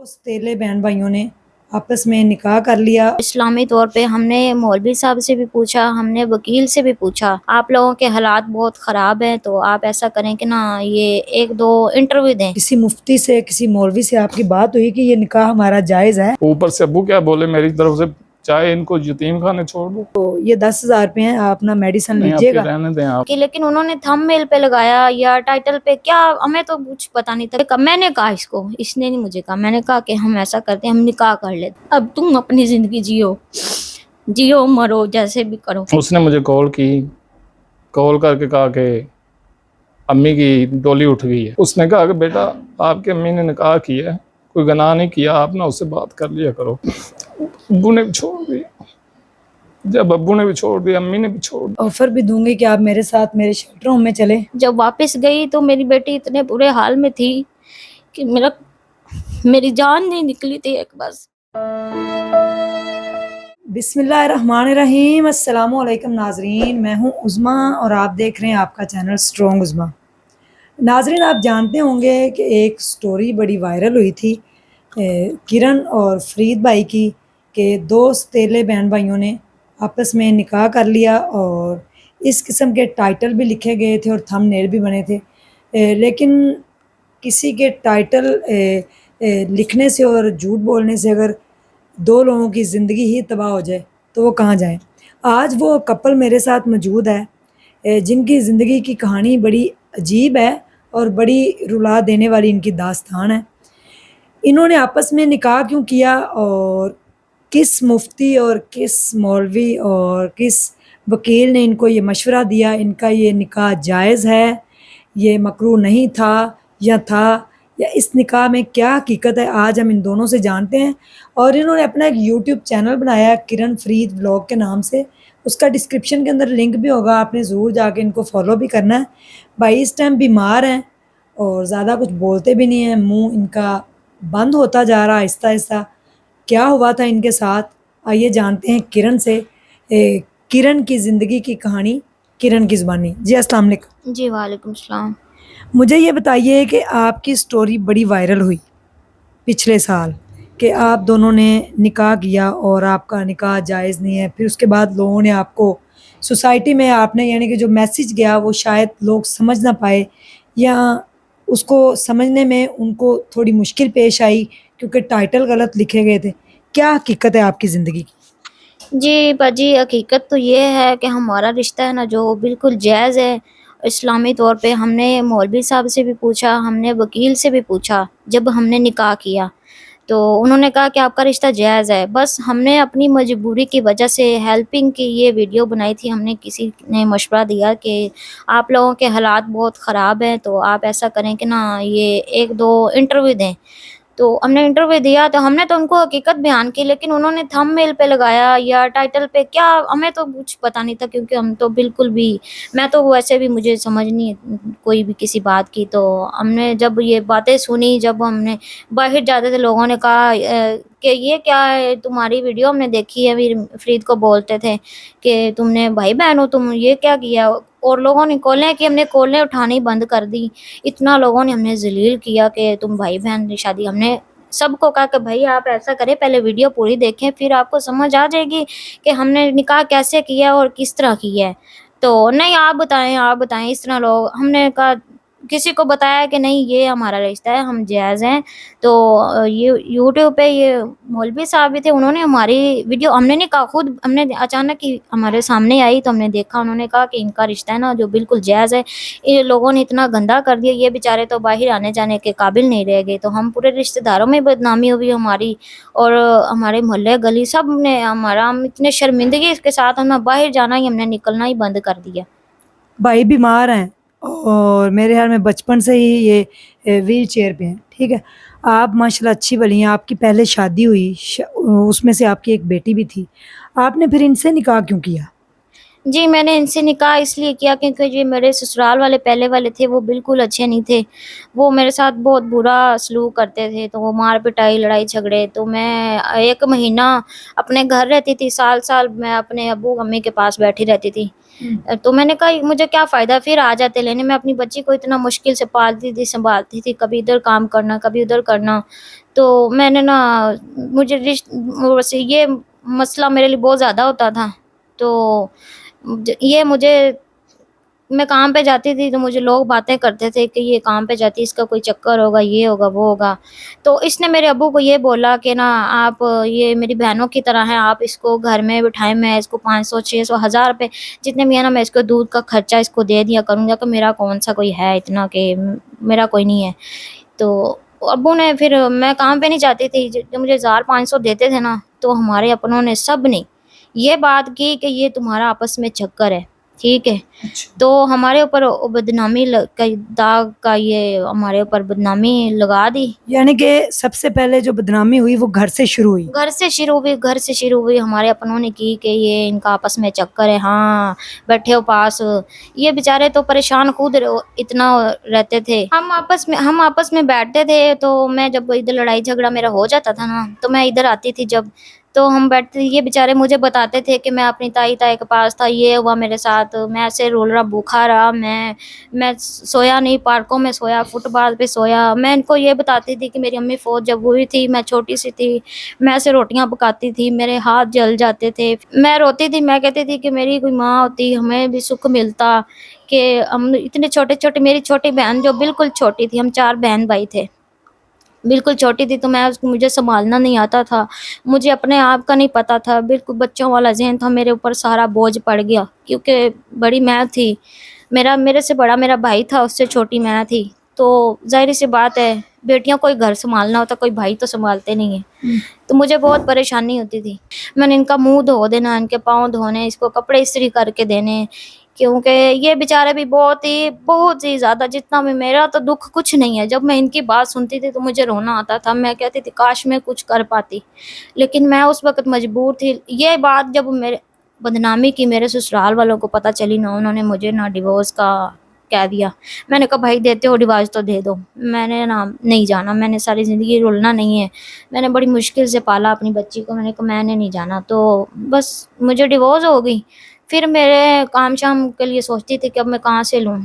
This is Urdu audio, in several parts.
سوتیلے بہن بھائیوں نے آپس میں نکاح کر لیا۔ اسلامی طور پہ ہم نے مولوی صاحب سے بھی پوچھا، ہم نے وکیل سے بھی پوچھا، آپ لوگوں کے حالات بہت خراب ہیں تو آپ ایسا کریں کہ نا یہ ایک دو انٹرویو دیں۔ کسی مفتی سے کسی مولوی سے آپ کی بات ہوئی کہ یہ نکاح ہمارا جائز ہے؟ اوپر سے ابو کیا بولے میری طرف سے، چاہے ان کو یتیم خانے چھوڑ دو، تو یہ 10,000 روپے ہیں، آپ اپنا میڈیسن نہیں آپ لیجیے کے گا۔ رہنے دیں آپ۔ کہ لیکن انہوں نے تھم میل پہ لگایا یا ٹائٹل پہ، کیا ہمیں تو کچھ پتا نہیں تھا۔ میں نے کہا اس نے نہیں مجھے کہا، میں نے کہا کہ ہم ایسا کرتے ہیں، ہم نکاح کر لیتے، اب تم اپنی زندگی جیو مرو جیسے بھی کرو۔ اس نے مجھے کال کر کے کہا کہ امی کی ڈولی اٹھ گئی ہے۔ اس نے کہا کہ بیٹا آپ کی امی نے نکاح کیا ہے، کوئی گناہ نہیں کیا، آپ نے اس سے بات کر لیا کرو۔ ابو نے بھی چھوڑ دیا، جب ابو نے بھی چھوڑ دیا امی نے بھی چھوڑ دیا۔ آفر بھی دوں گی کہ آپ میرے ساتھ میرے شیلٹر ہوم میں چلیں۔ جب واپس گئی تو میری بیٹی اتنے برے حال میں تھی کہ میری جان نہیں نکلی تھی ایک بس۔ بسم اللہ الرحمن الرحیم۔ السلام علیکم ناظرین، میں ہوں عظمیٰ اور آپ دیکھ رہے ہیں آپ کا چینل اسٹرانگ عظمیٰ۔ ناظرین آپ جانتے ہوں گے کہ ایک سٹوری بڑی وائرل ہوئی تھی کرن اور فرید بھائی کی، کہ دو سوتیلے بہن بھائیوں نے آپس میں نکاح کر لیا اور اس قسم کے ٹائٹل بھی لکھے گئے تھے اور تھم نیل بھی بنے تھے، لیکن کسی کے ٹائٹل لکھنے سے اور جھوٹ بولنے سے اگر دو لوگوں کی زندگی ہی تباہ ہو جائے تو وہ کہاں جائیں۔ آج وہ کپل میرے ساتھ موجود ہے جن کی زندگی کی کہانی بڑی عجیب ہے اور بڑی رلا دینے والی ان کی داستان ہے۔ انہوں نے آپس میں نکاح کیوں کیا اور کس مفتی اور کس مولوی اور کس وکیل نے ان کو یہ مشورہ دیا، ان کا یہ نکاح جائز ہے، یہ مکروہ نہیں تھا یا اس نکاح میں کیا حقیقت ہے، آج ہم ان دونوں سے جانتے ہیں۔ اور انہوں نے اپنا ایک یوٹیوب چینل بنایا ہے کرن فرید ولاگ کے نام سے، اس کا ڈسکرپشن کے اندر لنک بھی ہوگا، آپ نے ضرور جا کے ان کو فالو بھی کرنا ہے۔ بھائی اس ٹائم بیمار ہیں اور زیادہ کچھ بولتے بھی نہیں ہیں، منہ ان کا بند ہوتا جا رہا آہستہ آہستہ۔ کیا ہوا تھا ان کے ساتھ، آئیے جانتے ہیں کرن سے، کرن کی زندگی کی کہانی کرن کی زبانی۔ جی السلام علیکم۔ جی وعلیکم السلام۔ مجھے یہ بتائیے کہ آپ کی سٹوری بڑی وائرل ہوئی پچھلے سال کہ آپ دونوں نے نکاح کیا اور آپ کا نکاح جائز نہیں ہے، پھر اس کے بعد لوگوں نے آپ کو سوسائٹی میں آپ نے یعنی کہ جو میسیج گیا وہ شاید لوگ سمجھ نہ پائے یا اس کو سمجھنے میں ان کو تھوڑی مشکل پیش آئی کیونکہ ٹائٹل غلط لکھے گئے تھے۔ کیا حقیقت ہے آپ کی زندگی کی؟ جی باجی حقیقت تو یہ ہے کہ ہمارا رشتہ ہے نا جو بالکل جائز ہے۔ اسلامی طور پہ ہم نے مولوی صاحب سے بھی پوچھا، ہم نے وکیل سے بھی پوچھا جب ہم نے نکاح کیا، تو انہوں نے کہا کہ آپ کا رشتہ جائز ہے۔ بس ہم نے اپنی مجبوری کی وجہ سے ہیلپنگ کی یہ ویڈیو بنائی تھی، ہم نے کسی نے مشورہ دیا کہ آپ لوگوں کے حالات بہت خراب ہیں تو آپ ایسا کریں کہ نا یہ ایک دو انٹرویو دیں۔ تو ہم نے انٹرویو دیا تو ہم نے تو ان کو حقیقت بیان کی، لیکن انہوں نے تھم میل پہ لگایا یا ٹائٹل پہ، کیا ہمیں تو کچھ پتا نہیں تھا، کیونکہ ہم تو بالکل بھی، میں تو ویسے بھی مجھے سمجھ نہیں کوئی بھی کسی بات کی۔ تو ہم نے جب یہ باتیں سنی، جب ہم نے باہر جاتے تھے لوگوں نے کہا کہ یہ کیا ہے تمہاری ویڈیو ہم نے دیکھی ہے، فرید کو بولتے تھے کہ تم نے بھائی بہن ہو، تم یہ کیا کیا، اور لوگوں نے کالیں کہ ہم نے کالیں اٹھانی بند کر دی۔ اتنا لوگوں نے ہم نے ذلیل کیا کہ تم بھائی بہن کی شادی، ہم نے سب کو کہا کہ بھائی آپ ایسا کریں پہلے ویڈیو پوری دیکھیں پھر آپ کو سمجھ آ جائے گی کہ ہم نے نکاح کیسے کیا اور کس طرح کیا ہے۔ تو نہیں آپ بتائیں اس طرح لوگ، ہم نے کہا کسی کو بتایا کہ نہیں یہ ہمارا رشتہ ہے، ہم جائز ہیں۔ تو یہ یوٹیوب پہ یہ مولوی صاحب بھی تھے، انہوں نے ہماری ویڈیو، ہم نے نہیں کہا، خود ہم نے اچانک ہی ہمارے سامنے آئی تو ہم نے دیکھا، انہوں نے کہا کہ ان کا رشتہ ہے نا جو بالکل جائز ہے۔ یہ لوگوں نے اتنا گندا کر دیا، یہ بیچارے تو باہر آنے جانے کے قابل نہیں رہ گئے۔ تو ہم پورے رشتہ داروں میں بدنامی ہوئی ہماری، اور ہمارے محلے گلی سب نے ہم اتنے شرمندگی کے ساتھ ہم باہر جانا ہی، ہم نے نکلنا ہی بند کر دیا۔ بھائی بیمار ہیں اور میرے خیال میں بچپن سے ہی یہ ویل چیئر پہ ہیں، ٹھیک ہے۔ آپ ماشاءاللہ اچھی بلی ہیں، آپ کی پہلے شادی ہوئی، اس میں سے آپ کی ایک بیٹی بھی تھی، آپ نے پھر ان سے نکاح کیوں کیا؟ جی میں نے ان سے نکاح اس لیے کیا کیونکہ جو میرے سسرال والے پہلے والے تھے وہ بالکل اچھے نہیں تھے، وہ میرے ساتھ بہت برا سلوک کرتے تھے، تو وہ مار پٹائی لڑائی جھگڑے، تو میں 1 مہینہ اپنے گھر رہتی تھی، سال سال میں اپنے ابو امی کے پاس بیٹھی رہتی تھی۔ تو میں نے کہا مجھے کیا فائدہ، پھر آ جاتے لینے، میں اپنی بچی کو اتنا مشکل سے پالتی تھی سنبھالتی تھی، کبھی ادھر کام کرنا کبھی ادھر کرنا، تو میں نے نا مجھے ویسے یہ مسئلہ میرے لیے بہت زیادہ ہوتا تھا، تو یہ مجھے میں کام پہ جاتی تھی تو مجھے لوگ باتیں کرتے تھے کہ یہ کام پہ جاتی ہے، اس کا کوئی چکر ہوگا، یہ ہوگا وہ ہوگا، تو اس نے میرے ابو کو یہ بولا کہ نا آپ یہ میری بہنوں کی طرح ہیں، آپ اس کو گھر میں بٹھائیں، میں اس کو 500 600 1000 روپے جتنے بھی ہے نا میں اس کو دودھ کا خرچہ اس کو دے دیا کروں گا، کہ میرا کون سا کوئی ہے اتنا کہ میرا کوئی نہیں ہے۔ تو ابو نے پھر میں کام پہ نہیں جاتی تھی، جب مجھے 1500 دیتے تھے نا تو ہمارے اپنوں نے سب نے یہ بات کی کہ یہ تمہارا آپس میں چکر ہے، ٹھیک ہے، اچھا، تو ہمارے اوپر بدنامی کا داغ کا یہ ہمارے اوپر بدنامی لگا دی۔ یعنی کہ سب سے پہلے جو بدنامی ہوئی وہ گھر سے شروع ہوئی۔ گھر سے شروع ہوئی ہمارے اپنوں نے کی کہ یہ ان کا آپس میں چکر ہے، ہاں بیٹھے ہو پاس، یہ بیچارے تو پریشان خود اتنا رہتے تھے، ہم آپس میں بیٹھتے تھے، تو میں جب ادھر لڑائی جھگڑا میرا ہو جاتا تھا نا تو میں ادھر آتی تھی جب، تو ہم بیٹھتے تھے، یہ بیچارے مجھے بتاتے تھے کہ میں اپنی تائی کے پاس تھا، یہ ہوا میرے ساتھ، میں ایسے رول رہا بھوکا رہا، میں سویا نہیں، پارکوں میں سویا، فٹ بال پہ سویا، میں ان کو یہ بتاتی تھی کہ میری امی فوت جب ہوئی تھی میں چھوٹی سی تھی، میں ایسے روٹیاں پکاتی تھی، میرے ہاتھ جل جاتے تھے، میں روتی تھی، میں کہتی تھی کہ میری کوئی ماں ہوتی ہمیں بھی سکھ ملتا، کہ ہم اتنے چھوٹے، میری چھوٹی بہن جو بالکل چھوٹی تھی، ہم 4 بہن بھائی تھے، بالکل چھوٹی تھی، تو مجھے سنبھالنا نہیں آتا تھا، مجھے اپنے آپ کا نہیں پتا تھا، بالکل بچوں والا ذہن تھا، میرے اوپر سارا بوجھ پڑ گیا کیونکہ بڑی میں تھی، میرے سے بڑا میرا بھائی تھا، اس سے چھوٹی میں تھی، تو ظاہر سی بات ہے بیٹیاں کوئی گھر سنبھالنا ہوتا کوئی بھائی تو سنبھالتے نہیں ہیں، تو مجھے بہت پریشانی ہوتی تھی، میں نے ان کا منہ دھو دینا، ان کے پاؤں دھونے، اس کو کپڑے استری کر کے دینے، کیونکہ یہ بیچارے بھی بہت ہی زیادہ، جتنا بھی میرا تو دکھ کچھ نہیں ہے، جب میں ان کی بات سنتی تھی تو مجھے رونا آتا تھا، میں کہتی تھی کاش میں کچھ کر پاتی، لیکن میں اس وقت مجبور تھی۔ یہ بات جب میرے بدنامی کی میرے سسرال والوں کو پتہ چلی نا، انہوں نے مجھے نا ڈیورس کا کہہ دیا، میں نے کہا بھائی دیتے ہو ڈیورس تو دے دو، میں نے نا نہیں جانا، میں نے ساری زندگی رولنا نہیں ہے، میں نے بڑی مشکل سے پالا اپنی بچی کو، میں نے کہا میں نے نہیں جانا، تو بس مجھے ڈیورس ہو گئی۔ پھر میرے کام شام کے لیے سوچتی تھی کہ اب میں کہاں سے لوں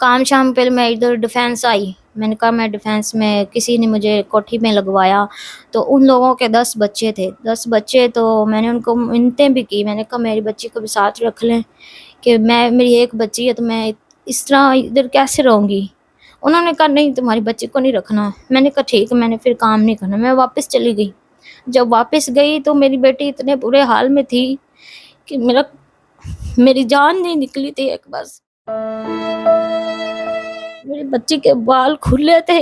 کام شام، پہ میں ادھر ڈیفینس آئی، میں نے کہا میں ڈیفینس میں، کسی نے مجھے کوٹھی میں لگوایا، تو ان لوگوں کے 10 بچے تھے، 10 بچے، تو میں نے ان کو منتیں بھی کی، میں نے کہا میری بچی کو بھی ساتھ رکھ لیں، کہ میری ایک بچی ہے تو میں اس طرح ادھر کیسے رہوں گی، انہوں نے کہا نہیں تمہاری بچی کو نہیں رکھنا، میں نے کہا ٹھیک ہے، میں نے پھر کام نہیں کرنا، میں واپس چلی گئی، جب واپس گئی تو میری بیٹی اتنے برے حال میں تھی کہ میری جان نہیں نکلی تھی ایک، بس میری بچی کے بال کھلے تھے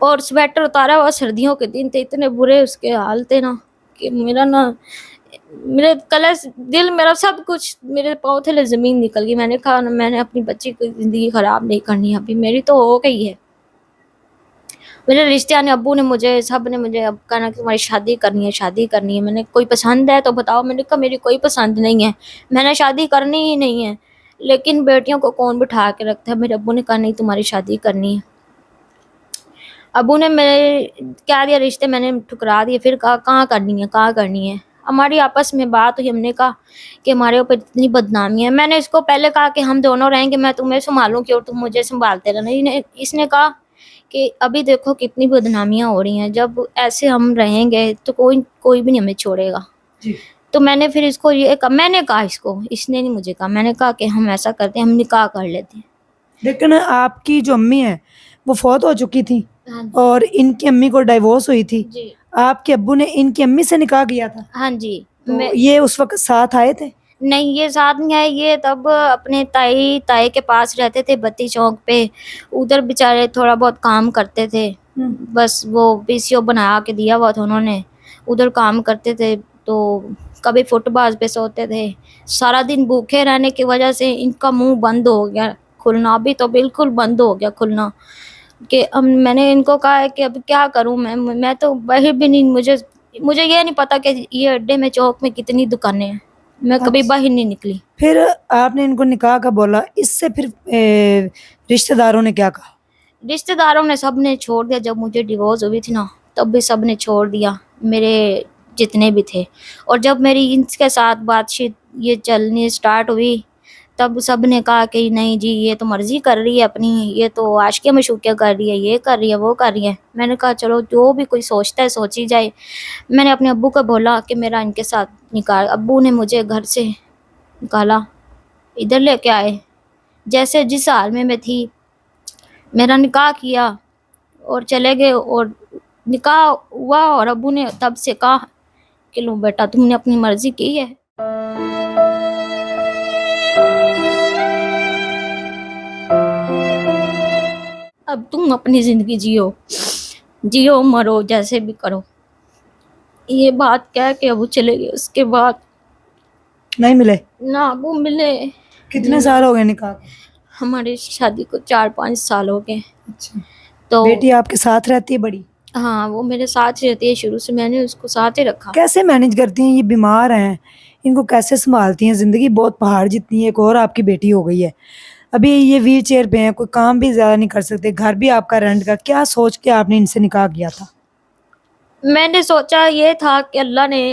اور سویٹر اتارا ہوا، سردیوں کے دن تھے، اتنے برے اس کے حال تھے نا کہ میرے کلش دل، میرا سب کچھ میرے پاؤں تھے زمین نکل گئی، میں نے کہا میں نے اپنی بچی کی زندگی خراب نہیں کرنی، ابھی میری تو ہو گئی ہے، میرے رشتے نے ابو نے سب نے مجھے اب کہنا کہ تمہاری شادی کرنی ہے، میں نے کوئی پسند ہے تو بتاؤ، میں نے کہا میری کوئی پسند نہیں ہے، میں نے شادی کرنی ہی نہیں ہے، لیکن بیٹیوں کو کون بٹھا کے رکھتا ہے، میرے ابو نے کہا نہیں تمہاری شادی کرنی ہے، ابو نے میرے کہہ دیا رشتے، میں نے ٹھکرا دیے، پھر کہا کہاں کرنی ہے، ہماری آپس میں بات ہوئی، ہم نے کہا کہ ہمارے اوپر اتنی بدنامی ہے، میں نے اس کو پہلے کہا کہ ہم دونوں رہیں گے، میں تمہیں سنبھالوں گی اور تم مجھے سنبھالتے رہنا، اس نے کہا کہ ابھی دیکھو کتنی بدنامیاں ہو رہی ہیں، جب ایسے ہم رہیں گے تو کوئی بھی نہیں ہمیں چھوڑے گا، جی، تو میں نے پھر اس کو یہ کہا، میں نے کہا اس کو، اس نے نہیں مجھے کہا، میں نے کہا کہ ہم ایسا کرتے ہیں، ہم نکاح کر لیتے ہیں۔ لیکن آپ کی جو امی ہیں وہ فوت ہو چکی تھیں ہاں اور ان کی امی کو ڈائیورس ہوئی تھی، جی، آپ کے ابو نے ان کی امی سے نکاح کیا تھا، ہاں جی، تو یہ اس وقت ساتھ آئے تھے؟ نہیں یہ ساتھ نہیں آئے، یہ تب اپنے تائی کے پاس رہتے تھے بتی چوک پہ، ادھر بیچارے تھوڑا بہت کام کرتے تھے، بس وہ پی سی او بنا کے دیا ہوا تھا انہوں نے، ادھر کام کرتے تھے، تو کبھی فٹ بال پہ سوتے تھے، سارا دن بھوکے رہنے کی وجہ سے ان کا منہ بند ہو گیا کھلنا، ابھی تو بالکل بند ہو گیا کھلنا، کہ میں نے ان کو کہا ہے کہ اب کیا کروں، میں تو باہر بھی نہیں، مجھے مجھے یہ نہیں پتا کہ یہ اڈے میں چوک میں کتنی دکانیں ہیں، میں کبھی باہر نہیں نکلی۔ پھر آپ نے ان کو نکاح کا بولا، اس سے پھر رشتہ داروں نے کیا کہا؟ رشتہ داروں نے سب نے چھوڑ دیا، جب مجھے ڈیورس ہوئی تھی نا تب بھی سب نے چھوڑ دیا، میرے جتنے بھی تھے۔ اور جب میری ان کے ساتھ بات چیت یہ چلنی سٹارٹ ہوئی تب سب نے کہا کہ نہیں جی یہ تو مرضی کر رہی ہے اپنی، یہ تو عاشقیاں مشوقیاں کر رہی ہے، یہ کر رہی ہے وہ کر رہی ہے۔ میں نے کہا چلو جو بھی کوئی سوچتا ہے سوچی جائے۔ میں نے اپنے ابو کو بولا کہ میرا ان کے ساتھ نکاح، ابو نے مجھے گھر سے نکالا، ادھر لے کے آئے، جیسے جس حال میں تھی میرا نکاح کیا اور چلے گئے، اور نکاح ہوا اور ابو نے تب سے کہا کہ لو بیٹا تم نے اپنی مرضی کی ہے، اب تم اپنی زندگی جیو مرو جیسے بھی کرو۔ یہ بات کہہ کے ابو چلے گئے۔ اس کے بعد نہیں ملے؟ نہ ابو ملے۔ کتنے سال ہو گئے نکاح کو؟ ہماری شادی کو 4-5 سال ہو گئے۔ اچھا، تو بیٹی آپ کے ساتھ رہتی ہے بڑی؟ ہاں وہ میرے ساتھ رہتی ہے، شروع سے میں نے اس کو ساتھ ہی رکھا۔ کیسے مینج کرتی ہیں؟ یہ بیمار ہیں، ان کو کیسے سنبھالتی ہیں؟ زندگی بہت پہاڑ جتنی ہے۔ ایک اور آپ کی بیٹی ہو گئی ہے، ابھی یہ ویل چیئر پہ ہیں، کوئی کام بھی زیادہ نہیں کر سکتے، گھر بھی آپ کا رینٹ کا۔ کیا سوچ کے آپ نے ان سے نکاح کیا تھا؟ میں نے سوچا یہ تھا کہ اللہ نے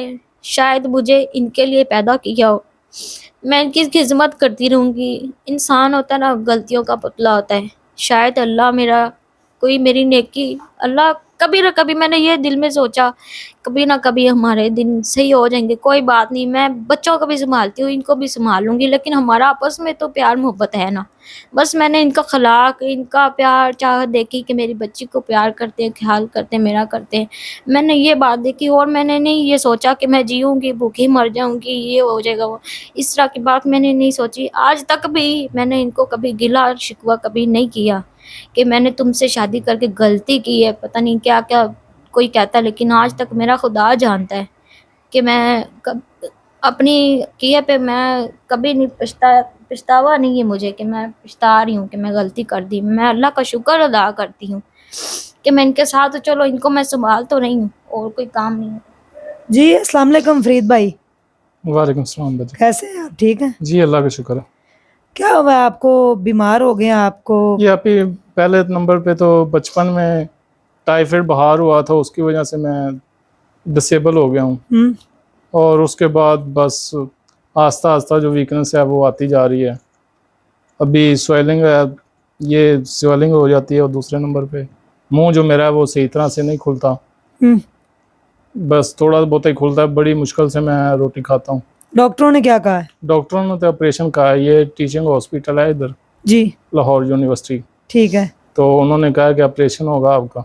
شاید مجھے ان کے لیے پیدا کیا ہو، میں ان کی خدمت کرتی رہوں گی۔ انسان ہوتا ہے نا غلطیوں کا پتلا ہوتا ہے، شاید اللہ میرا کوئی میری نیکی، اللہ کبھی نہ کبھی، میں نے یہ دل میں سوچا کبھی نہ کبھی ہمارے دن صحیح ہو جائیں گے، کوئی بات نہیں، میں بچوں کو بھی سنبھالتی ہوں، ان کو بھی سنبھال لوں گی، لیکن ہمارا آپس میں تو پیار محبت ہے نا۔ بس میں نے ان کا خلاق، ان کا پیار چاہت دیکھی کہ میری بچی کو پیار کرتے ہیں، خیال کرتے ہیں، میرا کرتے ہیں، میں نے یہ بات دیکھی۔ اور میں نے نہیں یہ سوچا کہ میں جیوں گی بھوکی مر جاؤں گی، یہ ہو جائے گا وہ، اس طرح کی بات میں نے نہیں سوچی۔ آج تک بھی میں نے ان کو کبھی گلا شکوہ کبھی نہیں کیا کہ میں نے تم سے شادی کر کے غلطی کی ہے، پتہ نہیں کیا کیا کوئی کہتا ہے، لیکن آج تک میرا خدا جانتا ہے کہ میں اپنی کیے پہ میں کبھی نہیں پچھتاوا نہیں ہے مجھے کہ میں پچھتا رہی ہوں کہ میں غلطی کر دی۔ میں اللہ کا شکر ادا کرتی ہوں کہ میں ان کے ساتھ، چلو ان کو میں سنبھال تو رہی ہوں، اور کوئی کام نہیں ہے۔ جی السلام علیکم فرید بھائی، وعلیکم السلام بھائی۔ کیسے ہیں آپ؟ ٹھیک ہیں؟ جی اللہ کا شکر ہے۔ کیا ہوا آپ کو؟ بیمار ہو گئے آپ کو؟ یہ ابھی پہلے نمبر پہ تو بچپن میں ٹائیفائڈ بخار ہوا تھا، اس کی وجہ سے میں ڈسیبل ہو گیا ہوں، اور اس کے بعد بس آہستہ آہستہ جو ویکنس ہے وہ آتی جا رہی ہے۔ ابھی سویلنگ ہے، یہ سویلنگ ہو جاتی ہے، اور دوسرے نمبر پہ منہ جو میرا ہے وہ صحیح طرح سے نہیں کھلتا، بس تھوڑا بہت ہی کھلتا ہے، بڑی مشکل سے میں روٹی کھاتا ہوں۔ ڈاکٹروں نے کیا کہا ہے؟ ڈاکٹروں نے تو آپریشن کہا ہے، یہ ٹیچنگ ہاسپٹل ہے ادھر جی لاہور یونیورسٹی، ٹھیک ہے۔ تو انہوں نے کہا کہ آپریشن ہوگا آپ کا،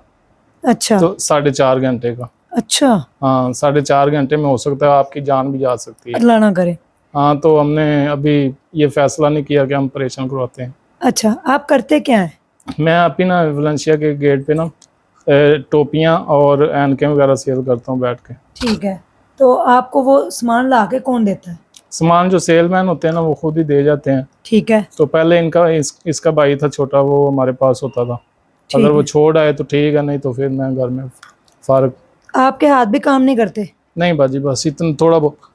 اچھا تو 4.5 گھنٹے کا۔ اچھا، ہاں 4.5 گھنٹے میں ہو سکتا ہے آپ کی جان بھی جا سکتی ہے۔ اللہ نہ کرے۔ ہاں تو ہم نے ابھی یہ فیصلہ نہیں کیا کہ ہم آپریشن کرواتے ہیں۔ اچھا، آپ کرتے کیا ہیں؟ میں ابھی نا ولنشیا کے گیٹ پہ نا ٹوپیاں اور اینکیں وغیرہ سیل کرتا ہوں بیٹھ کے۔ ٹھیک ہے، تو آپ کو وہ سامان لا کے کون دیتا ہے؟ سامان جو سیل مین ہوتے ہیں نا وہ خود ہی دے جاتے ہیں۔ ٹھیک ہے، تو پہلے اس کا بھائی تھا چھوٹا، وہ ہمارے پاس ہوتا تھا، ٹھیک اگر وہ ہے۔ چھوڑ آئے تو ٹھیک ہے، نہیں تو پھر میں گھر میں فارغ۔ آپ کے ہاتھ بھی کام نہیں کرتے؟ نہیں باجی، بس اتنا تھوڑا بہت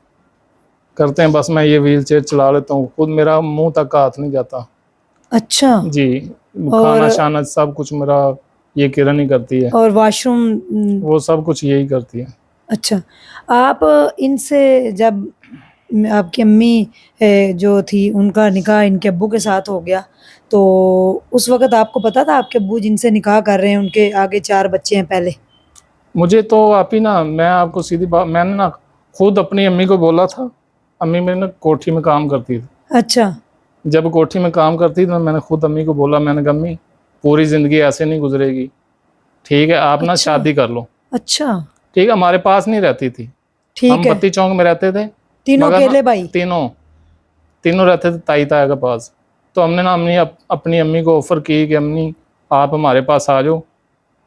کرتے ہیں، بس میں یہ ویل چیئر چلا لیتا ہوں، خود میرا منہ تک ہاتھ نہیں جاتا۔ اچھا، جی، کھانا شانا سب کچھ میرا یہ کرن ہی کرتی ہے، اور واش روم؟ وہ سب کچھ یہی کرتی ہے۔ اچھا، آپ ان سے جب آپ کی امی جو تھی ان کا نکاح ان کے ابو کے ساتھ ہو گیا، تو اس وقت آپ کو پتا تھا آپ کے ابو جن سے نکاح کر رہے ہیں ان کے آگے 4 بچے ہیں پہلے؟ مجھے تو آپ ہی نا، میں آپ کو سیدھی بات، میں نے نا خود اپنی امی کو بولا تھا، امی میری نا کوٹھی میں کام کرتی تھی، اچھا، جب کوٹھی میں کام کرتی تھی میں نے خود امی کو بولا، میں نے کہا امی پوری زندگی ایسے نہیں گزرے گی، ٹھیک ہے آپ نا اچھا شادی کر لو، اچھا، ٹھیک ہے۔ ہمارے پاس نہیں رہتی تھی، ہم ٹھیک ہے، بتی چونک میں رہتے تھے، تینوں مگر نا اکیلے بھائی؟ تینوں رہتے تھے تائی تایا کے پاس۔ تو ہم نے نا اپنی امی کو آفر کی کہ امی آپ ہمارے پاس آ جاؤ،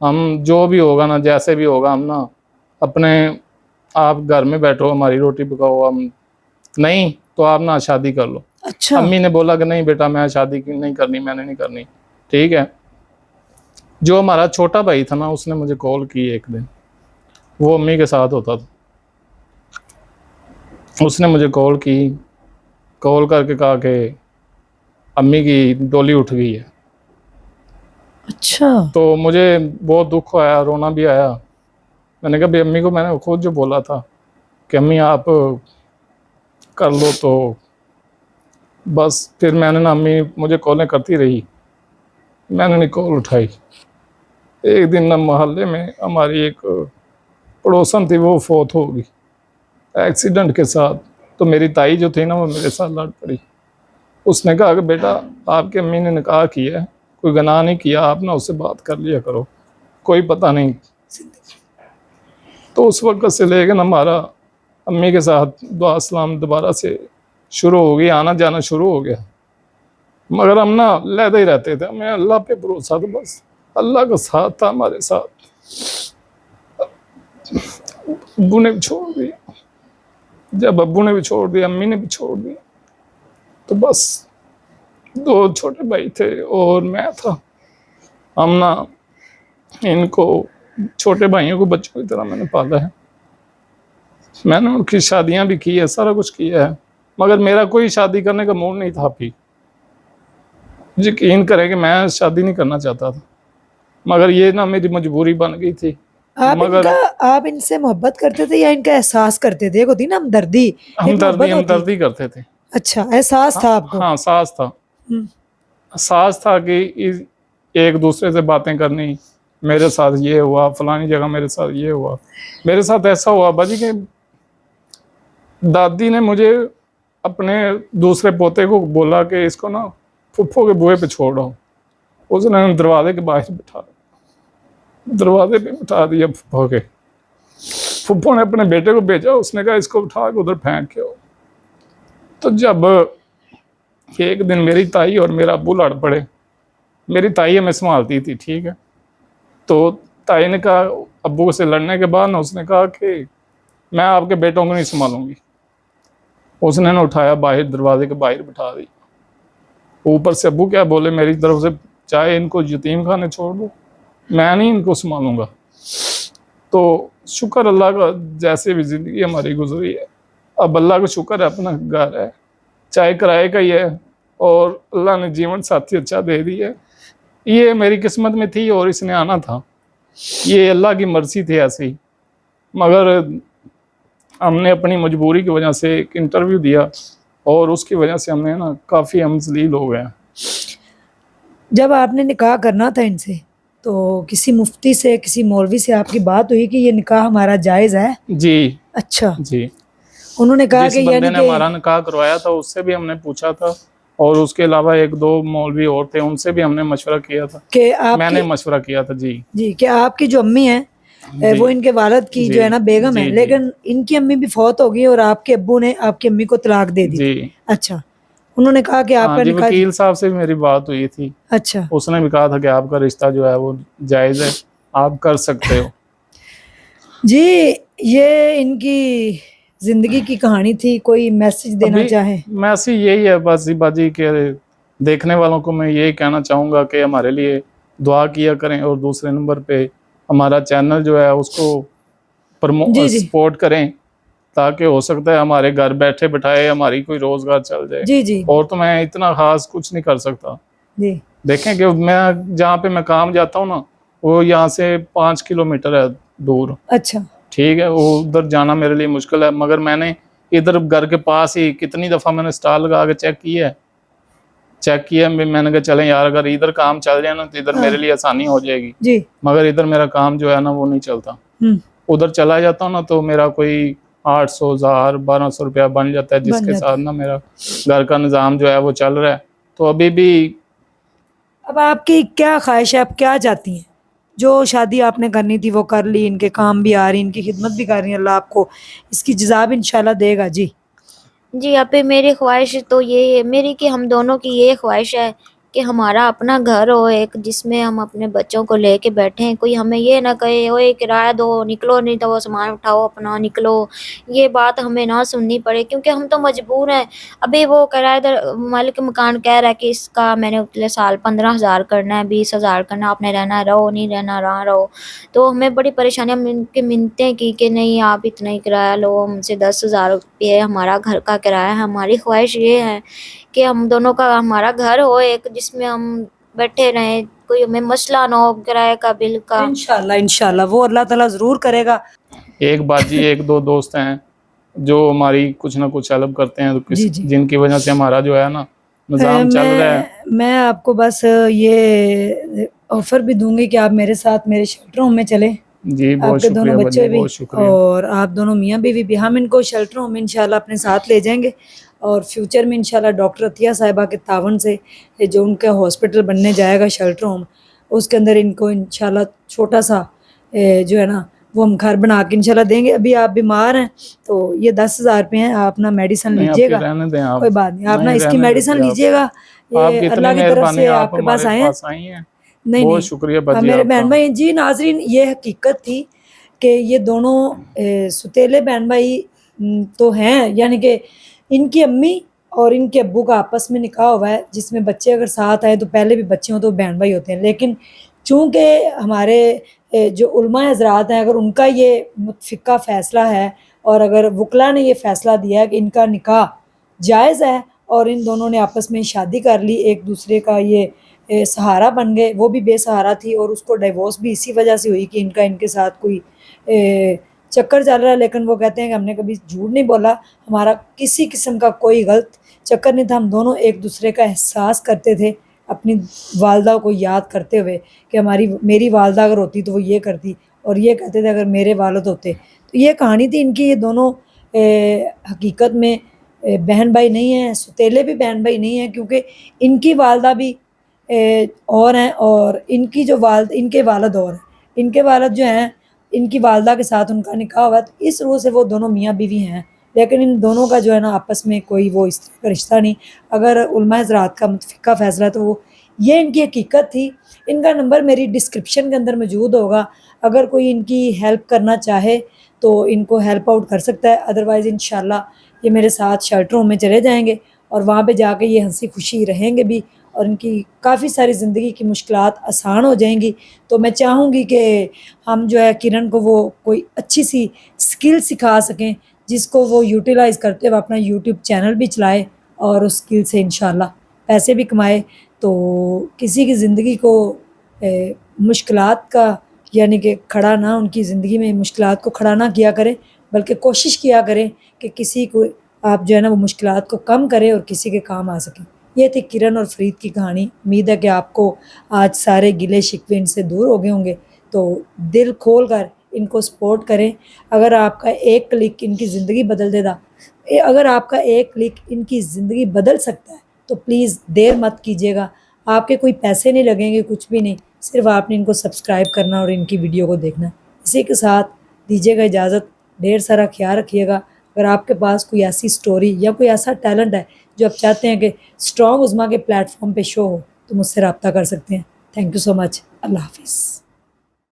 ہم جو بھی ہوگا نا جیسے بھی ہوگا، ہم نا اپنے آپ گھر میں بیٹھو، ہماری روٹی پکاؤ، ہم نہیں تو آپ نا شادی کر لو۔ اچھا، امی نے بولا کہ نہیں بیٹا میں شادی نہیں کرنی، میں نے نہیں کرنی، ٹھیک ہے۔ جو ہمارا چھوٹا بھائی تھا نا اس نے مجھے کال کی ایک دن، وہ امی کے ساتھ ہوتا تھا. اس نے مجھے کال کی, کال کر کے کہا کہ امی کی ڈولی اٹھ گئی ہے. اچھا. تو مجھے بہت دکھ آیا, رونا بھی آیا. میں نے کہا بھی امی کو میں نے خود جو بولا تھا کہ امی آپ کر لو, تو بس پھر میں نے نا, امی مجھے کالیں کرتی رہی, میں نے نہیں کال اٹھائی. ایک دن نا محلے میں ہماری ایک پڑوسن تھی, وہ فوت ہو گئی ایکسیڈنٹ کے ساتھ. تو میری تائی جو تھی نا, وہ میرے ساتھ لڑ پڑی. اس نے کہا کہ بیٹا آپ کی امی نے نکاح کیا ہے, کوئی گناہ نہیں کیا, آپ نا اس سے بات کر لیا کرو, کوئی پتہ نہیں. تو اس وقت سے لے کے نا ہمارا امی کے ساتھ دعا سلام دوبارہ سے شروع ہو گئی, آنا جانا شروع ہو گیا. مگر ہم نا لیتے ہی رہتے تھے, ہمیں اللہ پہ بھروسہ تھا, بس اللہ کا ساتھ تھا ہمارے ساتھ. ابو نے بھی چھوڑ دیا, جب ابو نے بھی چھوڑ دیا, امی نے بھی چھوڑ دیا, تو بس 2 چھوٹے بھائی تھے اور میں تھا. ہم نا ان کو چھوٹے بھائیوں کو بچوں کی طرح میں نے پالا ہے. میں نے ان کی شادیاں بھی کی ہے, سارا کچھ کیا ہے, مگر میرا کوئی شادی کرنے کا موڈ نہیں تھا. بھی یقین کریں کہ میں شادی نہیں کرنا چاہتا تھا, مگر یہ نا میری مجبوری بن گئی تھی. مگر آپ ان سے محبت کرتے تھے یا ان کا احساس کرتے تھے؟ ایک ہوتی نا ہمدردی, ایک محبت ہوتی. ہمدردی کرتے تھے. اچھا, احساس تھا آپ کو. ہاں ساس تھا, ساس تھا کہ ایک دوسرے سے باتیں کرنی, میرے ساتھ یہ ہوا, فلانی جگہ میرے ساتھ یہ ہوا, میرے ساتھ ایسا ہوا باجی کہ دادی نے مجھے اپنے دوسرے پوتے کو بولا کہ اس کو نا پھپھو کے بوئے پہ چھوڑ رہا ہوں. اس نے دروازے کے باہر بٹھا, دروازے پہ بٹھا دیا پھپھو کے. پھپھو نے اپنے بیٹے کو بھیجا, اس نے کہا اس کو اٹھا کے ادھر پھینک کے. تو جب ایک دن میری تائی اور میرا ابو لڑ پڑے, میری تائی ہمیں سنبھالتی تھی, ٹھیک ہے, تو تائی نے کہا ابو سے لڑنے کے بعد نا, اس نے کہا کہ میں آپ کے بیٹوں کو نہیں سنبھالوں گی. اس نے نا اٹھایا, باہر دروازے کے باہر بٹھا دی. اوپر سے ابو کیا بولے میری طرف سے, چاہے ان کو یتیم خانے چھوڑ دو, میں نہیں ان کو سنبھالوں گا. تو شکر اللہ کا, جیسے بھی زندگی ہماری گزری ہے, اب اللہ کا شکر ہے اپنا گھر ہے, چاہے کرائے کا ہی ہے, اور اللہ نے جیون ساتھی اچھا دے دی ہے. یہ میری قسمت میں تھی اور اس نے آنا تھا, یہ اللہ کی مرضی تھی ایسے ہی. مگر ہم نے اپنی مجبوری کی وجہ سے ایک انٹرویو دیا, اور اس کی وجہ سے ہم نے نا کافی ہم ذلیل ہو گئے. جب آپ نے نکاح کرنا تھا ان سے, تو کسی مفتی سے, کسی مولوی سے آپ کی بات ہوئی کہ یہ نکاح ہمارا جائز ہے؟ جی اچھا. جی, انہوں نے کہا جس کہ بندے یعنی نے ہمارا نکاح کروایا تھا اس سے بھی ہم نے پوچھا تھا, اور اس کے علاوہ 1-2 مولوی اور تھے, ان سے بھی ہم نے مشورہ کیا تھا. کہ آپ میں نے مشورہ کیا تھا. جی جی, کہ آپ کی جو امی ہیں وہ ان کے والد کی جو ہے نا بیگم ہے, لیکن ان کی امی بھی فوت ہو گئی اور آپ کے ابو نے آپ کی امی کو طلاق دے دی. جی. اچھا. انہوں نے کہا کہ آپ کا جی, نکاح. وکیل صاحب سے بھی میری بات ہوئی تھی. اچھا. اس نے بھی کہا تھا کہ آپ کا رشتہ جو ہے وہ جائز ہے, آپ کر سکتے ہو. جی, یہ ان کی زندگی کی کہانی تھی. کوئی میسج دینا چاہیں؟ میسج یہی ہے بس باجی, کہ دیکھنے والوں کو میں یہی کہنا چاہوں گا کہ ہمارے لیے دعا کیا کریں, اور دوسرے نمبر پہ ہمارا چینل جو ہے اس کو سپورٹ کریں, تاکہ ہو سکتا ہے ہمارے گھر بیٹھے بٹھائے ہماری کوئی روزگار چل جائے. جی جی. اور تو میں اتنا خاص کچھ نہیں کر سکتا. جی. دیکھیں کہ میں جہاں پہ میں کام جاتا ہوں نا, وہ یہاں سے 5 کلومیٹر ہے دور. اچھا. ٹھیک ہے, وہ ادھر جانا میرے لیے مشکل ہے, مگر میں نے ادھر گھر کے پاس ہی کتنی دفعہ میں نے سٹال لگا کے چیک کیا, میں نے کہا چلیں یار اگر ادھر کام چل جائے نا تو ادھر میرے لیے آسانی ہو جائے گی. جی. مگر ادھر میرا کام جو ہے نا وہ نہیں چلتا. ادھر چلا جاتا ہوں نا تو میرا کوئی 800, 1000, 1200 روپیہ بن جاتا ہے, جس کے ساتھ نا میرا گھر کا نظام جو ہے وہ چل رہا ہے. تو ابھی بھی. اب آپ کی کیا خواہش ہے, آپ کیا چاہتی ہیں؟ جو شادی آپ نے کرنی تھی وہ کر لی, ان کے کام بھی آ رہی, ان کی خدمت بھی کر رہی ہیں, اللہ آپ کو اس کی جزا بھی انشاءاللہ دے گا. جی. جی, آپ میری خواہش تو یہ ہے میری کہ ہم دونوں کی یہ خواہش ہے کہ ہمارا اپنا گھر ہو ایک جس میں ہم اپنے بچوں کو لے کے بیٹھیں, کوئی ہمیں یہ نہ کہے اوے کرایہ دو نکلو, نہیں تو وہ سامان اٹھاؤ اپنا نکلو, یہ بات ہمیں نہ سننی پڑے کیونکہ ہم تو مجبور ہیں. ابھی وہ کرایہ دار مالک مکان کہہ رہا ہے کہ اس کا میں نے اگلے سال 15,000 کرنا ہے, 20,000 کرنا, آپ نے رہنا ہے رہو, نہیں رہنا نہ رہو. تو ہمیں بڑی پریشانی, ہم ان کے منتیں کی کہ نہیں آپ اتنا ہی کرایہ لو, ہم سے 10,000 روپئے ہمارا گھر کا کرایہ ہے. ہماری خواہش یہ ہے کہ ہم دونوں کا ہمارا گھر ہو ایک جس میں ہم بیٹھے رہیں, کوئی ہمیں مسئلہ نہ ہو کرایہ کا بل کا. انشاءاللہ وہ اللہ تعالیٰ ضرور کرے گا. ایک باجی ایک دو دوست ہیں جو ہماری کچھ نہ کچھ ہیلپ کرتے ہیں, تو جی جی. جن کی وجہ سے ہمارا جو ہے نا نظام چل رہا ہے. میں آپ کو بس یہ آفر بھی دوں گی کہ آپ میرے ساتھ میرے شیلٹر ہوم میں چلیں, جی آپ بہت کے دونوں شکریہ بچے باجی, بھی بہت شکریہ. اور آپ دونوں میاں بیوی بھی, ہم ان کو شیلٹر ہوم میں انشاءاللہ اپنے ساتھ لے جائیں گے. اور فیوچر میں انشاءاللہ ڈاکٹر عطیہ صاحبہ کے تعاون سے جو ان کا ہاسپٹل بننے جائے گا شیلٹر ہوم, اس کے اندر ان کو انشاءاللہ چھوٹا سا جو ہے نا وہ ہم گھر بنا کے انشاءاللہ دیں گے. ابھی آپ بیمار ہیں تو یہ 10,000 روپے ہیں, آپ اپنا میڈیسن نہیں آپ لیجیے کی گا, رہنے دیں, آپ کوئی بات نہیں, آپ نا نہیں اس کی رہنے میڈیسن دیتے. لیجیے گا. آپ کی یہ اتنی اللہ کی طرف مہربانی, سے آپ آپ کے پاس ہمارے آئے ہیں. پاس آئی ہیں, نہیں بہت نہیں, شکریہ باجی میرے آپ بہن کا. بھائی جی. ناظرین یہ حقیقت تھی کہ یہ دونوں ستیلے بہن بھائی تو ہیں, یعنی کہ ان کی امی اور ان کے ابو کا آپس میں نکاح ہوا ہے, جس میں بچے اگر ساتھ آئے تو پہلے بھی بچے ہوں تو بہن بھائی ہوتے ہیں. لیکن چونکہ ہمارے جو علماء حضرات ہیں, اگر ان کا یہ متفقہ فیصلہ ہے اور اگر وکلا نے یہ فیصلہ دیا ہے کہ ان کا نکاح جائز ہے اور ان دونوں نے آپس میں شادی کر لی, ایک دوسرے کا یہ سہارا بن گئے, وہ بھی بے سہارا تھی اور اس کو ڈیورس بھی اسی وجہ سے ہوئی کہ ان کے ساتھ کوئی چکر چل رہا ہے. لیکن وہ کہتے ہیں کہ ہم نے کبھی جھوٹ نہیں بولا, ہمارا کسی قسم کا کوئی غلط چکر نہیں تھا, ہم دونوں ایک دوسرے کا احساس کرتے تھے اپنی والدہ کو یاد کرتے ہوئے کہ میری والدہ اگر ہوتی تو وہ یہ کرتی, اور یہ کہتے تھے اگر میرے والد ہوتے. تو یہ کہانی تھی ان کی. یہ دونوں حقیقت میں بہن بھائی نہیں ہیں, ستیلے بھی بہن بھائی نہیں ہیں, کیونکہ ان کی والدہ بھی اور ہیں اور ان کے والد اور ہیں. ان کے والد جو ہیں ان کی والدہ کے ساتھ ان کا نکاح ہوا, تو اس روح سے وہ دونوں میاں بیوی ہیں. لیکن ان دونوں کا جو ہے نا آپس میں کوئی وہ اس طرح کا رشتہ نہیں. اگر علماء حضرات کا متفقہ فیصلہ تو وہ یہ ان کی حقیقت تھی. ان کا نمبر میری ڈسکرپشن کے اندر موجود ہوگا, اگر کوئی ان کی ہیلپ کرنا چاہے تو ان کو ہیلپ آؤٹ کر سکتا ہے. ادروائز انشاءاللہ یہ میرے ساتھ شیلٹر ہوم میں چلے جائیں گے اور وہاں پہ جا کے یہ ہنسی خوشی رہیں گے بھی, اور ان کی کافی ساری زندگی کی مشکلات آسان ہو جائیں گی. تو میں چاہوں گی کہ ہم جو ہے کرن کو وہ کوئی اچھی سی اسکل سکھا سکیں جس کو وہ یوٹیلائز کرتے ہوئے اپنا یوٹیوب چینل بھی چلائے اور اس اسکل سے انشاءاللہ پیسے بھی کمائے. تو کسی کی زندگی کو مشکلات کا یعنی کہ کھڑا نہ, ان کی زندگی میں مشکلات کو کھڑا نہ کیا کریں, بلکہ کوشش کیا کریں کہ کسی کو آپ جو ہے نا وہ مشکلات کو کم کریں اور کسی کے کام آ سکیں. یہ تھی کرن اور فرید کی کہانی. امید ہے کہ آپ کو آج سارے گلے شکوے ان سے دور ہو گئے ہوں گے. تو دل کھول کر ان کو سپورٹ کریں. اگر آپ کا ایک کلک ان کی زندگی بدل دے گا, اگر آپ کا ایک کلک ان کی زندگی بدل سکتا ہے تو پلیز دیر مت کیجیے گا. آپ کے کوئی پیسے نہیں لگیں گے, کچھ بھی نہیں, صرف آپ نے ان کو سبسکرائب کرنا اور ان کی ویڈیو کو دیکھنا. اسی کے ساتھ دیجیے گا اجازت. ڈھیر سارا خیال رکھیے گا. اگر آپ کے پاس کوئی ایسی سٹوری یا کوئی ایسا ٹیلنٹ ہے جو آپ چاہتے ہیں کہ اسٹرانگ عظمیٰ کے پلیٹ فارم پہ شو ہو تو مجھ سے رابطہ کر سکتے ہیں. تھینک یو سو مچ. اللہ حافظ.